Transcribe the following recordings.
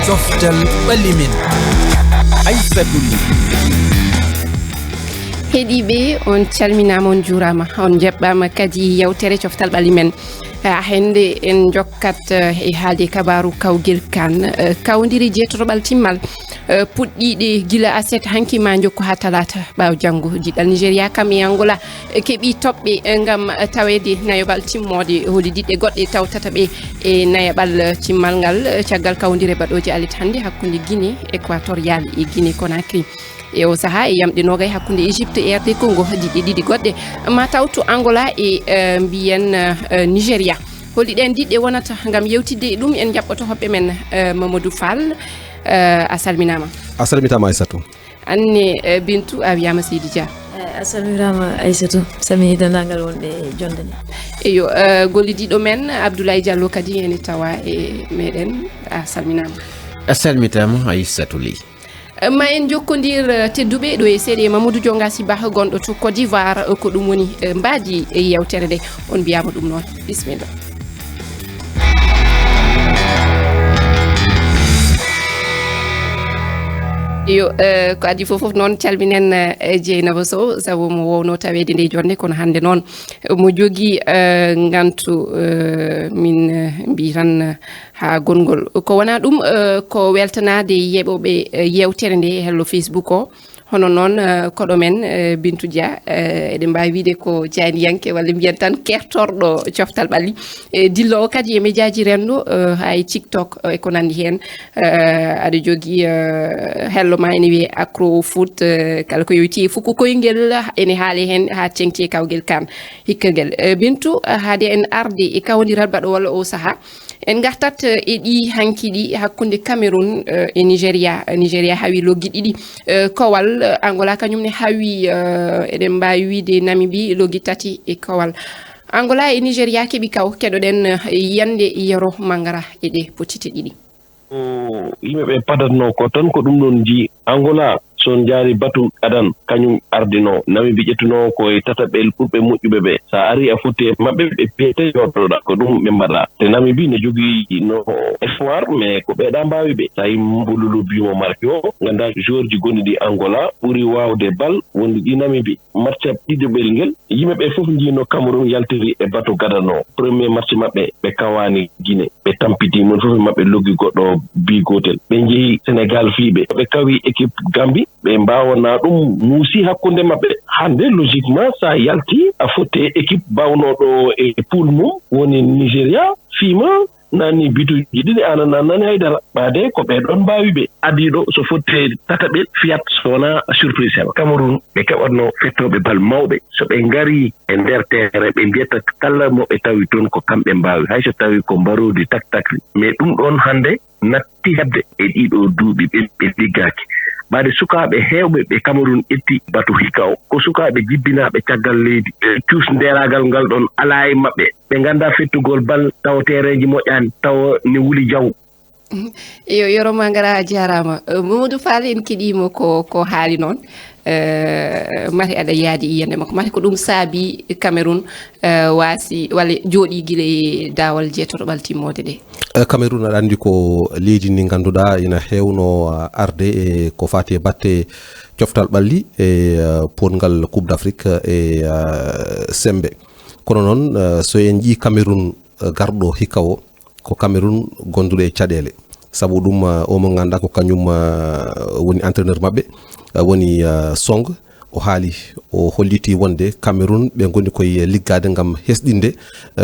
coftal ɓallimen Aissatou Ly. Heeɗiɓe on calminama on juurama on jeɓɓama kadi yewtere coftal ɓallimen hende en jokkat e haalde kabaru kawguel kan kawdiri jeetotoɓal timmal puɗɗiɗe gila aset hanki ma jokku ha talata ɓaw janggo jiɗal Nigéria kam e Angola keeɓi toɓɓe gam tawede nayoɓal timmode hooli diɗɗe goɗɗe tawtata ɓe e nayoɓal timmal ngal caggal kawdire baɗoji alet hande hakkude Guinée équatorial e Guinée Conakry e o saaha e yamɗe nogay hakkude Égypte e RD Congo ɗiɗi goɗɗe ma tawtu Angola e mbiyen Nigéria holli ɗen diɗɗe wonata gam yewtidde ɗum en jaɓɓoto hoɓɓe men Mamadou Fall a salminama. A salmitama Aissatou. Anne Bintou a wiyama Seydi Dia. A salminama Aissatou sami dendagal wonɓe jonde ni. Eyo gollidiɗo men Abdoulaye Diallo kadi ene tawa e meɗen a salminama. A salmitama Aissatou Ly. Ma en jokkodir tedduɓe ɗo e seeɗe Mamadou Dionga Sy Ba gonɗo to Côte d'Ivoire ko ɗum woni mbaaji yewtere nde on mbiyama ɗum noon bisimilla. Yo ko adi fof noon calminen Dieynaba Sow sabu mo wowno tawede nde jonde kono hande noon mo jogui gantu min mbi tan ha gongol ko wona ɗum ko weltanade yeɓoɓe yewtere nde hello Facebook o hono noon koɗo men Bintou Dia eɗen mbawi wiide ko janiyanke walla mbiyen tan kertorɗo coftal ɓalli dillo o kadi e médiaji renndo hay TikTok e ko nandi hen aɗa jogui hello ma ene wiye accro foot kala ko yowiti e fukko koyngel ene haale hen ha tengti e kawguel kan hikkagel Bintou haade en arde e kawdiral baɗo walla o saaha en gartat e ɗi hanki ɗi hakkude Cameroun e Nigéria hawi loggi ɗiɗi kowal Angola kañum ne hawi eɗen mbawi wiide Namibie loggi tati e kowal Angola e Nigéria keɓi kaw keɗoɗen yande yero mangara e ɗe potite ɗiɗi. Yimɓeɓe padatno ko tan ko ɗum ɗon ji Angola son jaari batu adan kañum ardino Namibie ƴettuno koye tataɓel ɓurɓe moƴƴuɓe ɓe sa ari a fotti e maɓɓe ɓe peete yotoɗa ko ɗum ɓe mbaɗa te Namibie ne jogii no espoir mais ko ɓeeɗa mbawi ɓe sa yi mbululu bimo marki o ganda joueur ji gonɗi ɗi Angola ɓuri wawde bal wondi ɗi Namibie match ɗiɗoɓel ngel yimɓeɓe fof jino Cameroun yaltiri e batu gadano premier match maɓɓe ɓe kawani Guinée ɓe tampiti mon fof e maɓɓe loggi goɗɗo bi gotel ɓe jeehi Sénégal fiiɓe ɓe kawi équipe Gambie ɓe mbawana ɗum muusi hakkunde maɓɓe hande logiquement sa yalti a fotte équipe bawnoɗo e poule mum woni Nigéria fiima nani bituji ɗiɗi anana nani haydara ɓaade ko ɓeɗon mbawi ɓe adiɗo so fotte tataɓel fiyat sowona surprise heɓa Cameroun ɓe keɓatno fettoɓe bal mawɓe so ɓe ngari e nder terrain ɓe mbiyata kala mo ɓe tawi toon ko kamɓe mbawi hayso tawi ko mbarodi taktakli mais ɗum ɗon hande natti hebde e ɗiɗo duuɓi ɓe liggaki ɓaade sukaɓe hewɓe ɓe Cameroun ƴetti batu hikka o ko sukaɓe jibbinaɓe caggal leydi cuus nderagal ngal ɗon ala e maɓɓe ɓe ganda fettugol bal taw tereji moƴƴani taw ne wuli jaw. Yo yoroma ngara a jarama Mamadou Fall en keɗimo ko haali noon mati aɗa yaadi iyande makko mati ko ɗum saabi Cameroun waasi walla jooɗi guila e dawal jeetotoɓal timmode ɗe. Cameroun aɗa andi ko leydi ndi ganduɗa ina hewno arde e ko fati e batte coftal ɓalli e pongal Coupe d'Afrique e sembe kono noon so en jii Cameroun garɗo hikka o ko Cameroun gonduɗo e caɗele sabu ɗum o mo ganduɗa ko kañum woni entraîneur mabɓe woni Song o haali o holliti wonde Cameroun ɓe goni koye liggade gam hesɗinde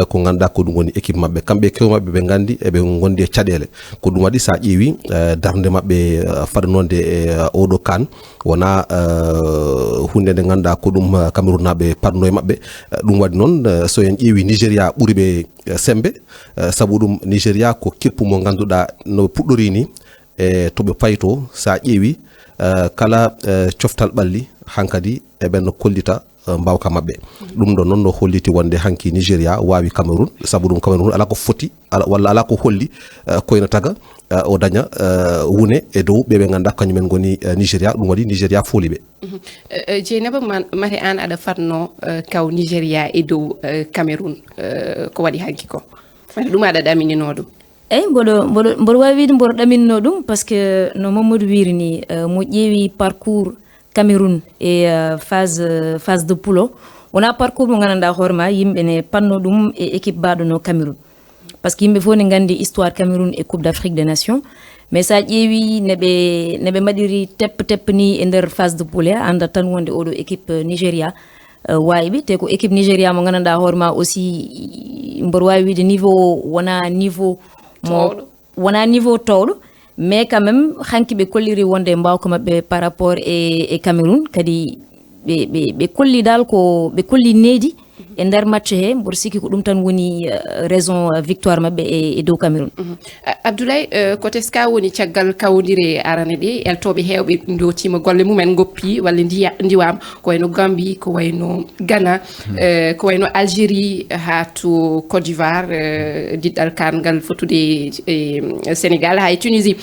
ko ganduɗa ko ɗum woni équipe mabɓe kamɓe kew mabɓe ɓe gandi eɓe gondi e caɗele ko ɗum waɗi sa ƴeewi darde mabɓe fadanode e oɗo kan wona hunde nde ganduɗa ko ɗum Cameroun naɓe parno e mabɓe ɗum waɗi noon so en ƴeewi Nigéria ɓuuri ɓe sembe sabu ɗum Nigéria ko keppu mo ganduɗa no puɗɗori ni e toɓe payto sa ƴeewi kala coftal ɓalli hankadi e ɓen kollita mbawka mabɓe ɗum ɗo noon no holliti wonde hanki Nigéria wawi Cameroun sabu ɗum Cameroun ala ko foti walla ala ko holli koyno taga o daña wune e dow ɓeɓe ganduɗa kañumen goni Nigéria ɗum waɗi Nigéria fooli ɓe. Dieynaba mate an aɗa fatno kaw Nigéria e dow Cameroun ko waɗi hanki ko mate ɗum aɗa ɗaminino ɗum. mboɗo wawi wiide mboɗo ɗaminno ɗum par ce que no Mamadou wiri ni mo ƴeewi parcours Cameroun e phase de poule o wona parcours mo gandanɗa hoorema yimɓe ne panno ɗum e équipe baɗono Cameroun par ce que yimɓe fof ne gandi histoire Cameroun e coupe d'Afrique des nations mais sa ƴeewi neɓe mbaɗiri teppe ni e nder phase de poule anda tan wonde oɗo équipe Nigéria wayiɓe te ko équipe Nigéria mo gandanɗa hoorema aussi mboɗo wawi wiide niveau wona niveau towɗo mais quand même hanki ɓe kolliri wonde mbawka mabɓe par rapport e Cameroun kadi ɓe kolli dal ko ɓe kolli needi e nder match he mboɗo sikki ko ɗum tan woni raison victoire mabɓe e dow Cameroun. Abdoulaye ko teska woni caggal kawdire arane ɗe eltoɓe hewɓe dotima golle mumen goppi walla ndiwama ko wayno Gambie ko wayno Ghana ko wayno Algérie ha to Côte d'Ivoire diɗɗal kangal fottude Sénégal hay Tunisie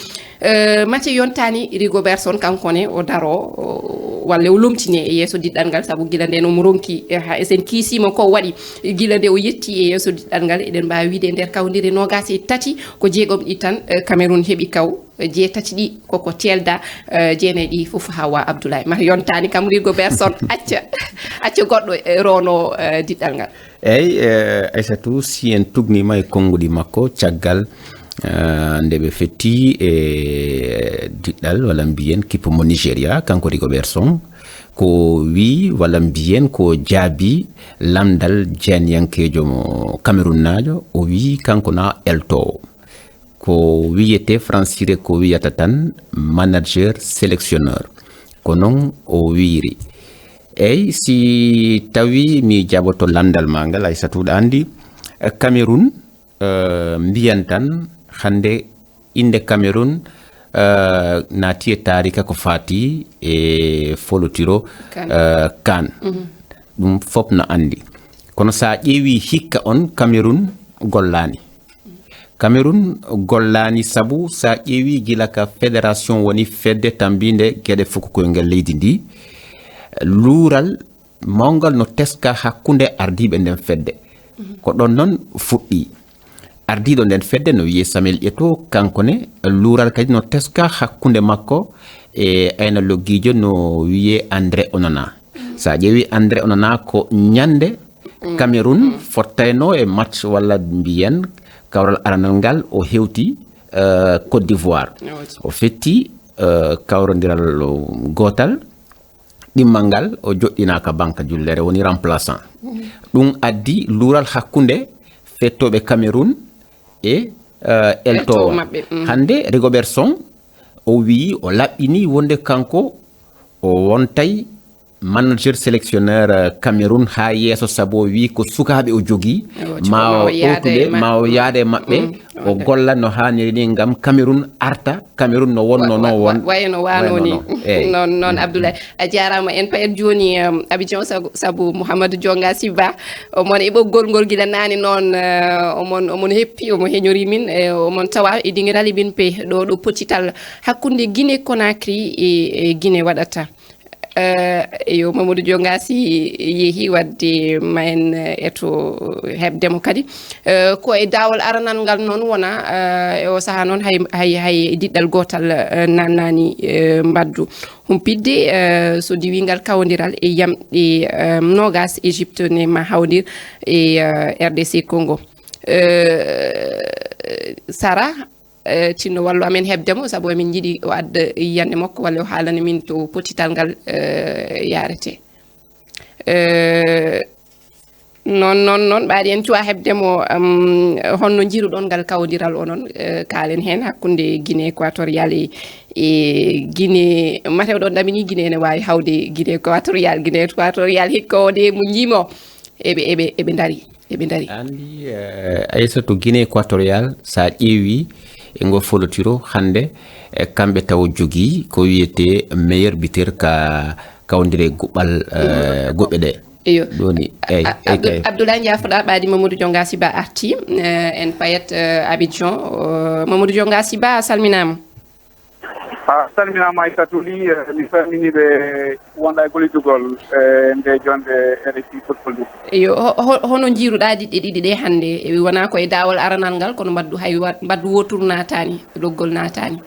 Mathieu yontani Rigobertson kankone o daro walla o lomtine e yeeso diɗɗal ngal saabu gila nde nomo ronki sen kiisima ko waɗi gila nde o yetti e yeeso diɗɗal ngal eɗen mbawi wiide nder kawdire nogas e tati ko jeegom ɗi tan Cameroun heeɓi kaw jeetati ɗi koko telda jeenayi ɗi fof Hawa Abdoulaye mata yontani kam Rigobertson acca goɗɗo rono diɗɗal ngal eyyi Aissatou si en tugnima e konngudi makko caggal nde ɓe fetti e diɗɗal walla mbiyen kippe mo Nigéria kanko Rigobertson ko wi walla mbiyen ko jaabi lamdal jeenyankejo mo Cameroun najo o wi kanko na eltowo ko wiyete francire ko wiyata tan manager sélectionneur ko noon o wiri eyyi si tawi mi jaɓoto lamdal ma ngal Aissatou andi Cameroun mbiyan tan hande inde Cameroun naati e tarika ko fati e folotiro kan ɗum fop no andi kono sa ƴeewi hikka on Cameroun gollani sabu sa ƴeewi gila ka fédération woni fedde tambinde gueɗe fof koye ngel leydi ndi luural mawgal no teska hakkunde ardiɓe nden fedde ko ɗon noon fuɗɗi ardiɗo nden fedde no wiye Samuel Eto'o kankone luural kadi no teska hakkunde makko e ayna loggijo no wiye André Onana sa ƴeewi André Onana ko ñande Cameroun fottayno e match walla mbiyen kawral aranal ngal o hewti Côte d'Ivoire o fetti kawrodiral gotal ɗimmal ngal o joɗɗinaka banque jullere woni remplaçant ɗum addi luural hakkunde fettoɓe Cameroun e eltowo hande Rigobertson o wi o laɓɓini wonde kanko o wontay manager sélectionneur Cameroun ha yeeso sabu o wi ko sukaɓe o jogui ma o ƴewtude ma o yaade maɓɓe o golla no hanniri ni ngam Cameroun arta Cameroun no wonno no won wayno wano ni non Abdoulaye a jarama en payet joni Abidjan sabu Mouhamadou Dionga Siba omon e ɓoggol ngol gila nani noon omon heppi omo heñori min omon tawa e dinguirali bin pe ɗo poccital hakkude Guinée Conakry e Guinée waɗata yo Mamadou Diongasi yehi wadde mayen eto hebdemo kadi ko e dawol aranal ngal non wona e o saha non hay diddal gotal nannani mbaddu humpidde so diwingal kawdiral e yamde nogas Égypte ne ma hawdir e RDC Congo Sara tinno wallu amen hebdemo sabu amin jiiɗi o adda yiyande makko walla o haalana min to potital ngal yarete non ɓaɗi en cuwa hebdemo honno jiiruɗon ngal kawdiral onon kaalen hen hakkude Guinée équatorial e Guinée matewɗon ɗamini Guinée ne wawi hawde Guinée équatorial hikka o de mo jiimo eɓe dari andi Aissatou Guinée équatorial sa ƴeewi e ngo folotiro hande kamɓe taw jogui ko wiyete meilleur buteur ka kawdire guɓɓal goɓɓe ɗe eyo doni Abdoulaye Ndiafoɗa ɓaadi Mamadou Dionga Siba arti en payet Abidjan Mamadou Dionga Siba a salminama salminama Aissatou Ly mi salminiɓe wonɗa e gollidugol nde jonde RFI football ɗum yo hono jiiruɗa ɗiɗɗe ɗiɗi ɗe hannde wona koye dawol aranal ngal kono mbaddu hay mbaddu wotour natani loggol natani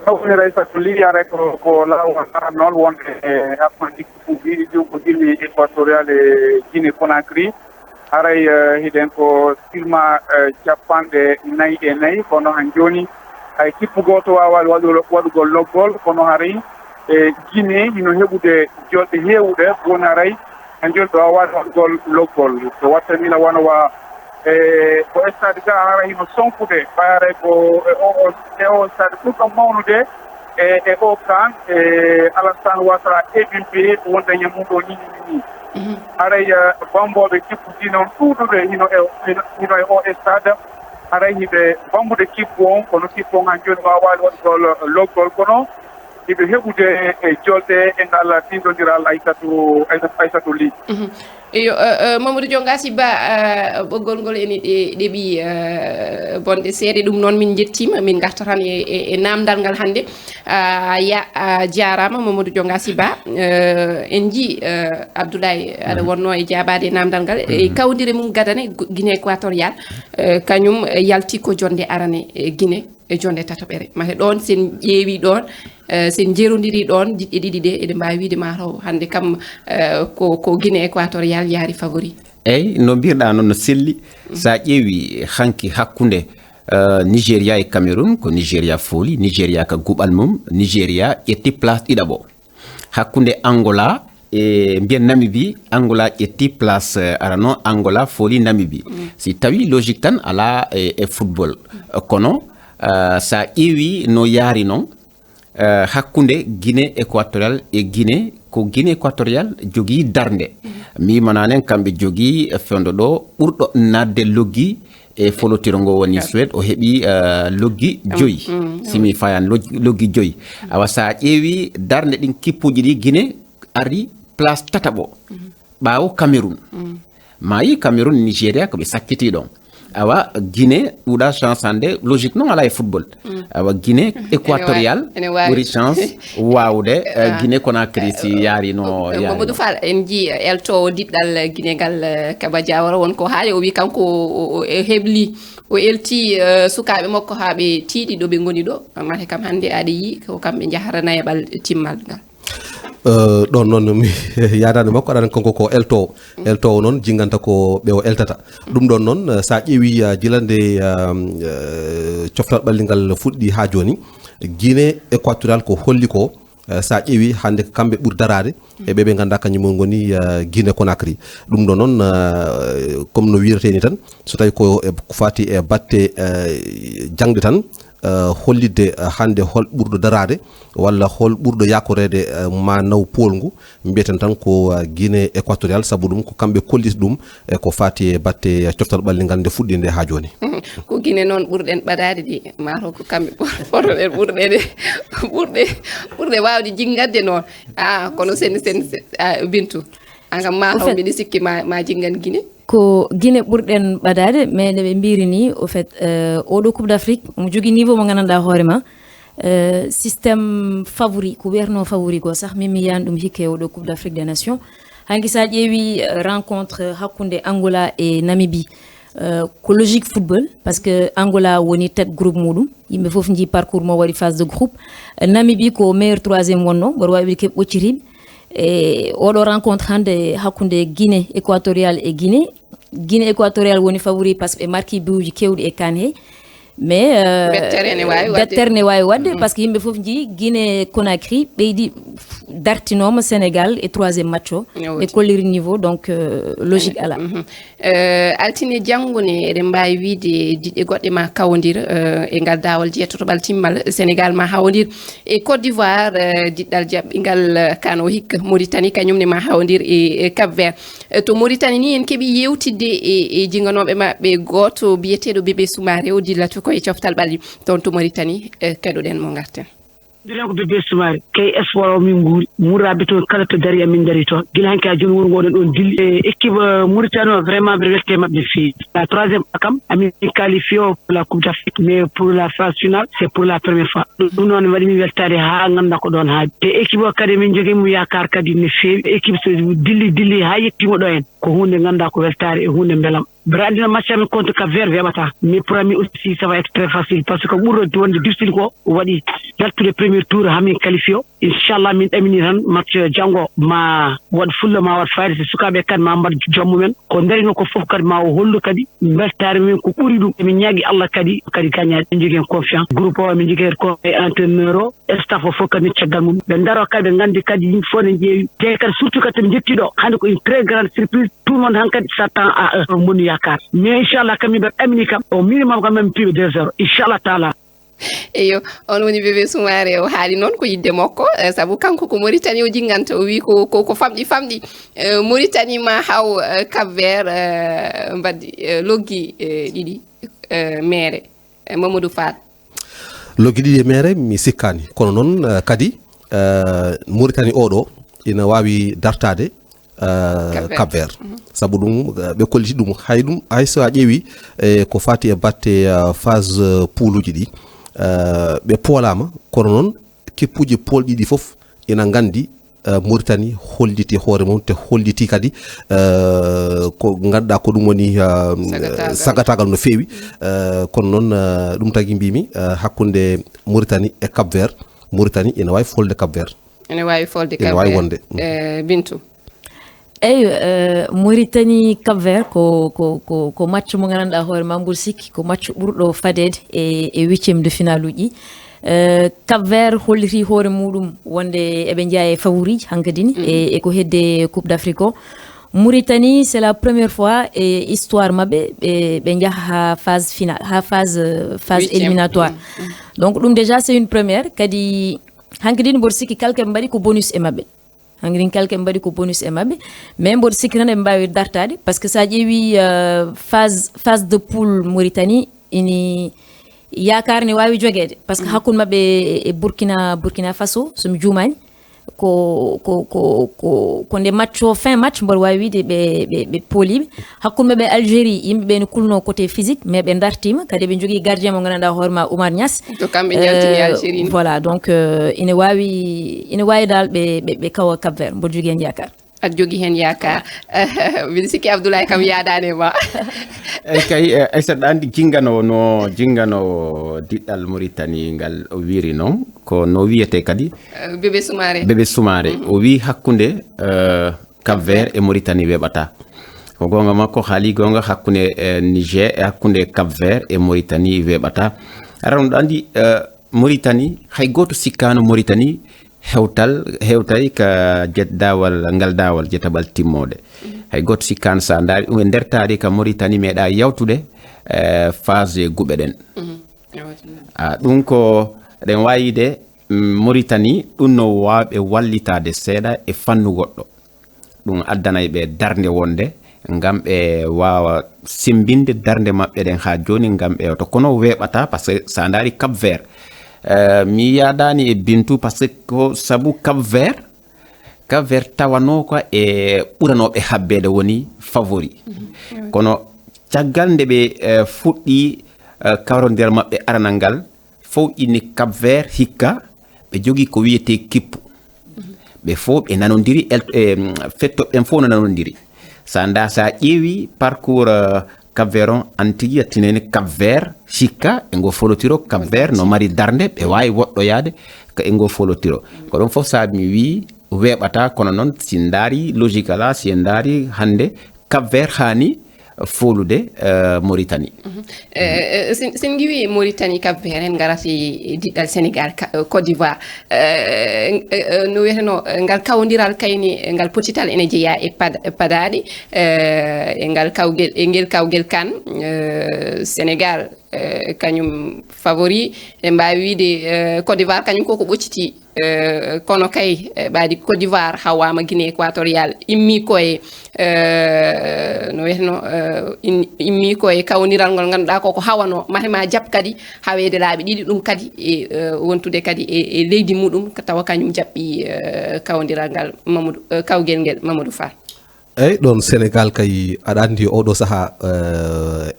wonira Aissatou Ly are ko lawol aranol wonde hakkude ɗiɗi ko Guinée équatorial e Guinée Conakry haray hiɗen ko silma capanɗe 4 kono han joni hay kippu goto wawa waɗugol loggol kono haray Guinée hino heɓude jolɗe heewɗe woni haray han joni ɗo wawa waɗugol loggol so wattamina wanowa ko stade ga haray hino sonkude ɓayare ko o stade ɓurɗo mawnude e o kan Alassane Ouattara EBP wonde ñammuɗo ni haray bamboɓe kippuji noon ɗuɗuɓe hino e o stade haray hiɓe bambude kippu on kono kippu on han joni wawa waɗugol loggol kono hiɓe heɓude e jolɗe e ngal tindodiral Aissatou Ly eyo Mamadou Diongasi Ba ɓoggol ngol ene ɗeeɓi bonɗe seeɗa ɗum noon min jettima min garta tan e namdal ngal hannde jarama Mamadou Diongasi Ba en ji Abdoulaye aɗa wonno e jabade e namdal ngal e kawdire mum gadane Guinée équatorial kañum yalti ko jonde arane Guinée e jonde tataɓere mate ɗon sen ƴeewi ɗon sen jerodiri ɗon jiɗɗe ɗiɗi ɗe eɗe mbawi wiide mataw hande kam ko Guinée équatorial yaari favori eyyi no mbirɗa noon no selli sa ƴeewi hanki hakkude Nigéria e Cameroun ko Nigéria fooli Nigéria ka guɓal mum Nigéria ƴetti place ɗiɗaɓo hakkude Angola e mbiyen Namibie Angola ƴetti place arano Angola fooli Namibie si tawi logique tan ala e football kono sa ƴeewi no yaari noon hakkude Guinée équatorial e Guinée ko Guinée équatorial jogii darnde mimananen kamɓe jogii fewndo ɗo ɓurɗo nadde loggi e folotiro ngo woni Suède o heɓi loggi 5 simi fayan loggi 5 awa sa ƴeewi darnde ɗin kippuji ɗi Guinée ari place tataɓo ɓaawo Cameroun ma yi Cameroun Nigéria ko ɓe sakkiti ɗon awa Guinée ɓuuɗa chance hande logique noon ala e football awa Guinée équatorial ɓuri chance wawde Guinée Conakry si yaari no Mamadou Fall en ji elto diɗɗal Guinée gal Kaba Diawara wonko haali o wi kanko o hebli o elti sukaɓe makko ha ɓe tiiɗi ɗo ɓe goni ɗo mate kam hande aɗa yi ko kamɓe jaharana heɓal timmal ngal ɗon noon mi yadade makko aɗa kanko ko eltowo noon jinganta ko ɓe o eltata ɗum ɗon noon sa ƴeewi jilande coftal ɓalligal fuɗɗi ha joni Guinée équatorial ko holli ko sa ƴeewi hande kamɓe ɓuuri darade e ɓeɓe ganda kañum goni Guinée Conakry ɗum ɗo noon comme no wireteni tan so tawi ko fati e batte jangde tan hollidde hande hol ɓurɗo darade walla hol ɓurɗo yakorede ma naw pool ngu mbiyeten tan ko Guinée équatorial saabu ɗum ko kamɓe kolliti ɗum e ko fati e batte coftal ɓalligal nde fuɗɗi nde ha joni ko Guinée noon ɓurɗen ɓadade ɗi mato ko kamɓe ɓorɗen ɓurɗe wawde jingadde noon kono sen Bintou angam mataw mbiɗa sikki ma jingan Guinée ko Guinée ɓurɗen ɓadade mais nde ɓe mbiri ni au fait oɗo coupe d'Afrique omo jogui niveau mo gandanɗa hoorema systéme favori ko wiyatno favori ko sah min mi yiyani ɗum hikka e oɗo coupe d'Afrique des nations hanki sa ƴeewi rencontre hakkude Angola e Namibie ko logique football parce que Angola woni tête groupe muɗum yimɓe foof jii parcours mo waɗi phase de groupe Namibie ko meilleur troisiéme wonno mboɗo wawi keɓ ɓoccitiɓe e oɗo rencontre hande hakkude Guinée équatorial e Guinée équatorial woni favori parce que ɓe marqui biuji kewɗi e kan he mais bettere ne wawi wadde parce que yimɓe foof jii Guinée Conakry ɓeydi dartinoma Sénégal e troisiéme match o ɓe kolliri niveau donc logique ala altine janggone eɗen mbawi wiide diɗɗe goɗɗe ma kawodira e ngal dawol jeetotoɓal timmal Sénégal ma hawodir e Côte d'Ivoire diɗɗal jaɓɓingal kano hikka Mauritanie kañumne ma hawodir e Cap Vert to Mauritanie ni en keeɓi yewtidde e jinganoɓe maɓɓe goto biyeteɗo Bébé Soumaré o dillata koye coftal ɓalli toon to Mauritanie keɗoɗen mo garten diren ko bébé Soumaré kay espoir o min nguuri muraɓe toon kala to dari amin dari toon gila hanke a joni wuro ngoɗon ɗon dilli équipe Mauritanie o vraiment mbiɗa welde mabɓe feewi la troisième kam amin qualifié pour la coupe d'Afrique mais pour la phase finale c'est pour la première fois ɗum noon waɗimi weltade ha ganduɗa ko ɗon haaji te équipe o kadi min joguimo yakar kadi no feewi équipe so dilli ha yettimo ɗo en ko hunde ganduɗa ko weltare e hunde beelam Brandina match amin contre Cap Vert weɓata mais pour ami aussi ça va être très facile parce que ɓurɗo wonde difficile ko waɗi daltude premier tour hamin qualifié o inchallah min ɗamini tan match janggo ma waɗ fulla ma waɗ fayde so sukaɓe kadi ma mbaɗ jommu men ko darino ko foof kadi ma o hollu kadi beltare men ko ɓuuri ɗum emin ñaagui Allah kadi gagnade min jogui hen confiance groupe o min jogui hen ko entraîneur o staff o foof kadi ni caggal mum ɓe daro kadi ɓe gandi kadi yimɓe fof ne ƴeewi te kadi surtout kadi toɓe jettiɗo hande ko une très grande surprise tout le monde han kadi s'attend à moni yakar mais inchallah kam min mbaɗ ɗamini kam au minimum kam min piiɓe 2-0 inchallah taala eyo on woni bébé Soumaré o haali noon ko yidde makko sabu kanko ko Mauritanie o jinganta o wi ko famɗi Mauritanie ma haw Cap Vert mbaddi loggi ɗiɗi mere Mamadou Fall loggi ɗiɗi mere mi sikkani kono noon kadi Mauritanie oɗo ina wawi dartade Cap Vert sabu ɗum ɓe kolliti ɗum hay so a ƴeewi ko fati e batte phase pouluji ɗi ɓe poolama kono noon keppuji polɗi ɗi fof ina gandi Mauritanie holliti hoore mum te holliti kadi ko ganduɗa ko ɗum woni sagatagal no feewi kono noon ɗum tagui mbimi hakkude Mauritanie e Cap Vert Mauritanie ina wawi folde Cap Vert ene wawi folde Cap Vert ina wawi wonde Bintou Mauritanie Cap Vert ko match mo ganduɗa hoore ma mbour sikki ko match ɓurɗo fadede e huitiéme de finale uji Cap Vert holliti hoore muɗum wonde eɓe jeeya e favori hankadini e ko hedde coupe d'Afrique o Mauritanie c'est la première fois e histoire mabɓe ɓe jaaha ha phase finale ha phase éliminatoire donc ɗum déjà c'est une première kadi hankadini mboɗo sikki kalke ɓe mbaɗi ko bonus e mabɓe hangrine kalke mbaɗi ko bonus e mabɓe mais mboɗo sikki tan ɓe mbawi dartade par ce que sa ƴeewi phase de poule Mauritanie ini yakar ne wawi joguede par ce que hakkude mabɓe e Burkina Faso somi juumani ko nde match o fin match mboɗo wawi wiide ɓe pooliɓe hakkude mabɓe Algérie yimɓeɓe ne kulno côté physique mais ɓe dartima kadi ɓe jogui gardien mo ganduɗa hoorema Oumar Niass to kamɓe jaltini Algérie voilà donc ina wawi dal ɓe kawa Cap Vert mboɗo jogui hen yakar aɗa jogui hen yakar mbiɗa sikki Abdoulaye kam yaadani ma eyi kay Aissata andi jinganowo diɗɗal Mauritanie ngal o wiiri noon ko no wiyete kadi bébé Soumaré o wi hakkude Cap Vert e Mauritanie weɓata ko gonga makko haali gonga hakkude Niger e hakkude Cap Vert e Mauritanie weɓata aran ɗo andi Mauritanie hay goto sikkano Mauritanie hewtay ka ngal dawal jetaɓal timmode hay goto sikkano sa daari ɗum e nder taari ka Mauritanie meeɗa yawtude phase guɓe ɗen ɗum ko ɗen wayide Mauritanie ɗum no wawɓe wallitade seeɗa e fannu goɗɗo ɗum addanay ɓe darde wonde ngam ɓe wawa simbinde darde maɓɓe ɗen ha joni ngam ɓe to kono weɓata par ce que sa daari Cap Vert mi yadani e Bintou par ce que sabu Cap Vert tawano ko e ɓuranoɓe habbede woni favori kono caggal nde ɓe fuɗɗi kawrodere maɓɓe aranal ngal fof inni Cap Vert hikka ɓe jogui ko wiyete kippu ɓe fof ɓe nanodiri fettoɓe ɓen fof no nanodiri sa ƴeewi parcours Cap Vert on an tigui yettineni Cap Vert hikka e ngo folotiro Cap Vert no mari darde ɓe wawi woɗɗoyade ko e ngo folotiro ko ɗon fof saabi mi wi weɓata kono noon si daari logique ala si en daari hande Cap Vert hani folude Mauritanie sen giwi Mauritanie Cap Vert en garati diɗɗal Sénégal Côte d'Ivoire no wiyeteno ngal kawdiral kayni ngal potital ene jeeya e padade e ngal kawgel kan Sénégal kañum favori e mbawi wiide Côte d'Ivoire kañum koko ɓocciti kono kay ɓaadi Côte d'Ivoire hawama Guinée équatorial immi koye no wiyeteno immi koye kawniral ngol ganduɗa koko hawano mahema jaab kadi hawede laaɓi ɗiɗi ɗum kadi e wontude kadi e leydi muɗum tawa kañum jaɓɓi kawdiral ngal kawguel ngel Mamadou Fall. eyyi ɗon Sénégal kay aɗa andi oɗo saaha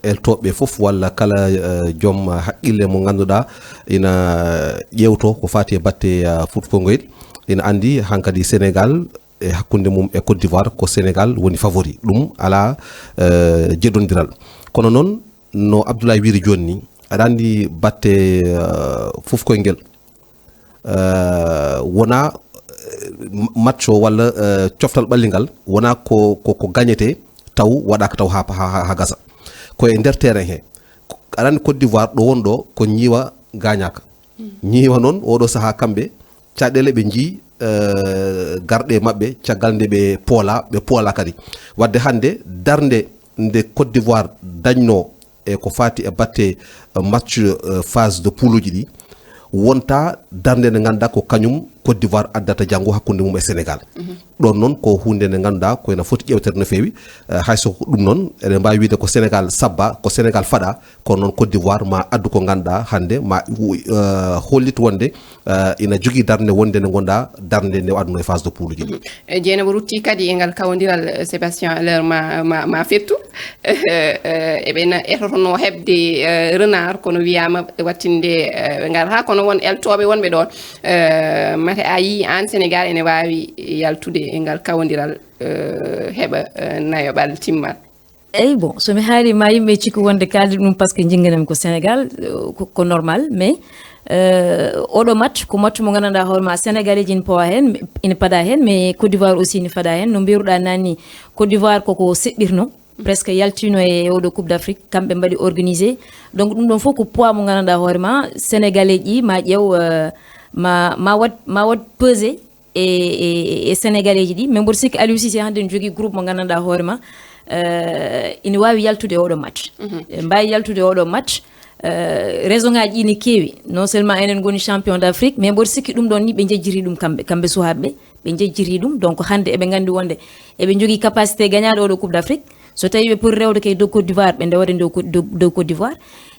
eltoɓe fof walla kala joom haqqille mo ganduɗa ina ƴewto ko fati e batte futkogoyel ina andi hankadi Sénégal e hakkude mum e Côte d'Ivoire ko Sénégal woni favori ɗum ala jeɗodiral kono noon no Abdoulaye wiri joni ni aɗa andi batte fufkoyngel wona match o walla coftal ɓalligal wona ko gagnete taw waɗaka taw ha gasa koye nder terrain he aɗa andi Côte d'Ivoire ɗo wonɗo ko ñiiwa gagnaka ñiiwa noon oɗo saaha kamɓe caɗele ɓe jii garɗe maɓɓe caggal nde ɓe poola kadi wadde hande darde nde Côte d'Ivoire dañno e ko fati e batte match phase de poule uji ɗi wonta darde nde ganduɗa ko kañum Côte d'Ivoire addata janggo hakkude mum e Sénégal ɗon noon ko hunde nde ganduɗa ko ena foti ƴewtere no fewi hayso ɗum noon eɗen mbawi wiide ko Sénégal sabba ko Sénégal faɗa kono noon Côte d'Ivoire ma addu ko ganduɗa hande ma hollit wonde ina jogui darde wonde nde gonda darde nde adduno e phase de poule uji ɗi Dieynaba rutti kadi e ngal kawdiral Sébastien Haller ma fettu eɓena etotono hebde renard kono wiyama wattinde ɓe garata kono won eltoɓe wonɓe ɗon mate a yi an Sénégal ene wawi yaltude e ngal kawdiral heɓa nayoɓal timmal. eyyi bon somi haali ma yimɓe cikku wonde kalde ɗum par ce que jinganami ko Sénégal ko normal mais oɗo match ko match mo ganduɗa hoorema sénégalais ji ina pawa hen ina paada hen mais Côte d'Ivoire aussi ina faada hen no mbiruɗa nanni Côte d'Ivoire koko seɓɓirno presque yaltino e oɗo coupe d'Afrique kamɓe mbaɗi organisé donc ɗum ɗon fof ko poids mo ganduɗa hoorema sénégalais ji ma ƴeew ma wat pesé e sénégalais ji ɗi mais mboɗo sikki Aliou Cissé hande ne jogui groupe mo ganduɗa hoorema ina wawi yaltude oɗo match mbawi yaltude oɗo match raison ngaji ɗi ne keewi non seulement enen goni champion d'Afrique mais mboɗo sikki ɗum ɗon ni ɓe jejjiri ɗum kamɓe suhaɓeɓe ɓe jejjiri ɗum donc hande eɓe gandi wonde eɓe jogui capacité gagnaɗo oɗo coupe d'Afrique so tawi ɓe poti rewde kay dow Côte d'Ivoire ɓe ndewde dow Côte d'Ivoire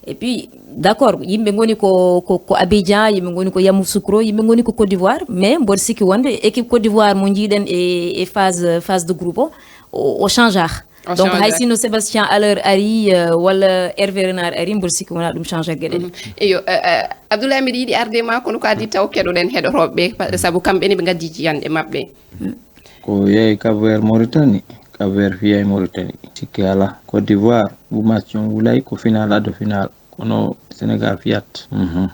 et puis d'accord yimɓe goni ko Abidjan yimɓe goni ko Yamoussoukro yimɓe goni ko Côte d'Ivoire mais mboɗo sikki wonde équipe Côte d'Ivoire mo jiiɗen e phase de groupe o changear donc hay sinno Sébastien Haller ari walla Hervé Renard ari mboɗo sikki wona ɗum change gueɗe ɗe eyo Abdoulaye mbiɗa yiiɗi arde ma kono ko adi taw keɗoɗen heɗotoɓeɓe saabu kamɓe ni ɓe gaddi jiyande mabɓe ko yeeyi Cap Vert Mauritanie Cap Vert fiyay Mauritanie sikki ala Côte d'Ivoire bu match on wulay ko final ado final kono Sénégal fiyat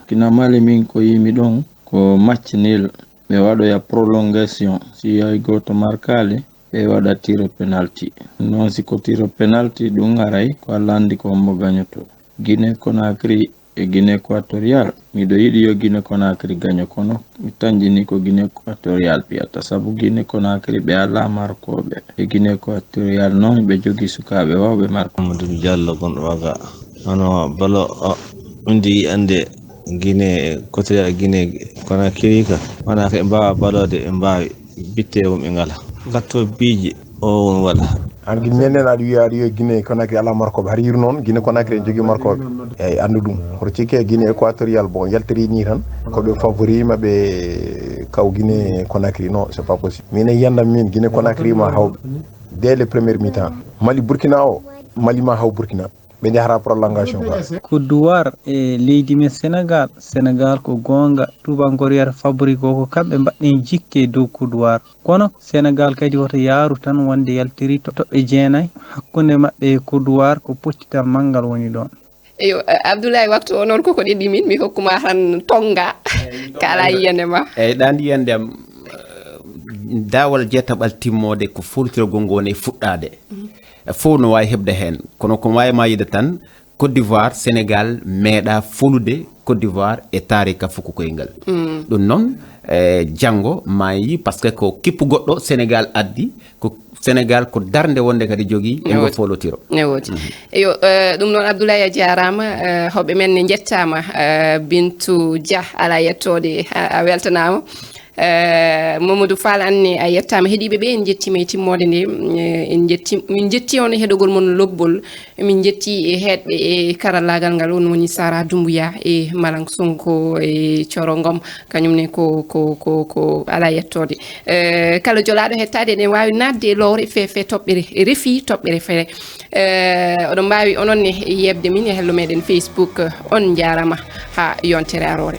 kina mali min ko yimi ɗon ko match nil ɓe waɗoya prolongation si yahi goto markali ɓe waɗa tiro penalty non si ko tiro penalty ɗum aray ko Allah andi ko mo gagnoto Guinée Conakry e Guinée équatorial miɗo yiɗi yo Guinée Conakry gagno kono mi tanjini ko Guinée équatorial piyata sabu Guinée Conakry ɓe ala markoɓe e Guinée équatorial noon ɓe jogi sukaɓe wawɓe marko Mamadou Diallo gonɗo waga hono balo undi ande Guinée équatorial Guinée Conakry ka wona ko mbawa balode ɓe mbawi bitte mum ɓe ngala gatto biiji o won waɗa an nenen aɗa wiya aɗa wiya Guinée Conakry ala markoɓe haɗa yiri noon Guinée Conakry en jogui markoɓe eyyi andu ɗum hoto cikke Guinée équatorial bon yaltiri ni tan koɓe favori maɓe kaw Guinée Conakry non c'est pas possible min yiyandam min Guinée Conakry ma hawɓe dès le premier mi-temps Mali Burkina o Mali ma haw Burkina ɓe jahata prolongation Côte d'Ivoire e leydi men Sénégal ko gonga tubankore yata favori ko kamɓe mbaɗɗen jikke dow Côte d'Ivoire kono Sénégal kadi woto yaaru tan wonde yaltiri toɓɓe jeenayyi hakkunde maɓɓe e Côte d'Ivoire ko poccital manggal woni ɗon eyo Abdoulaye waktu o noon koko ɗiɗi min mi hokkuma tan tonga kala yiyande ma eyyi ɗan yiyandem dawal jettaɓal timmode ko foltirgol ngone fuɗɗade fof no wawi hebde hen kono ko wawi ma yide tan Côte d'Ivoire Sénégal meeɗa folude Côte d'Ivoire e tarika fuko koyngal ɗum noon janggo ma yi par ce que ko kippu goɗɗo Sénégal addi ko Sénégal ko darnde wonde kadi jogii e ngo folotiro ne woodi eyo ɗum noon Abdoulaye a jarama hoɓe men ne jettama Bintou Dia ala yettode a weltanama Mamadou Fall anne a yettama heeɗiɓe ɓe en jettima e timmode nde min jetti on heɗogol mon lobbol min jetti e heɗɓe e karallagal ngal on woni Sara Doumbouya e Malang Sonko e Thioro Ngom kañumne ko ala yettode kala jolaɗo hettade ne wawi nadde e lowre fe toɓɓere refi toɓɓere fere oɗon mbawi ononne yebde min e hello meɗen Facebook on jarama ha yontere arore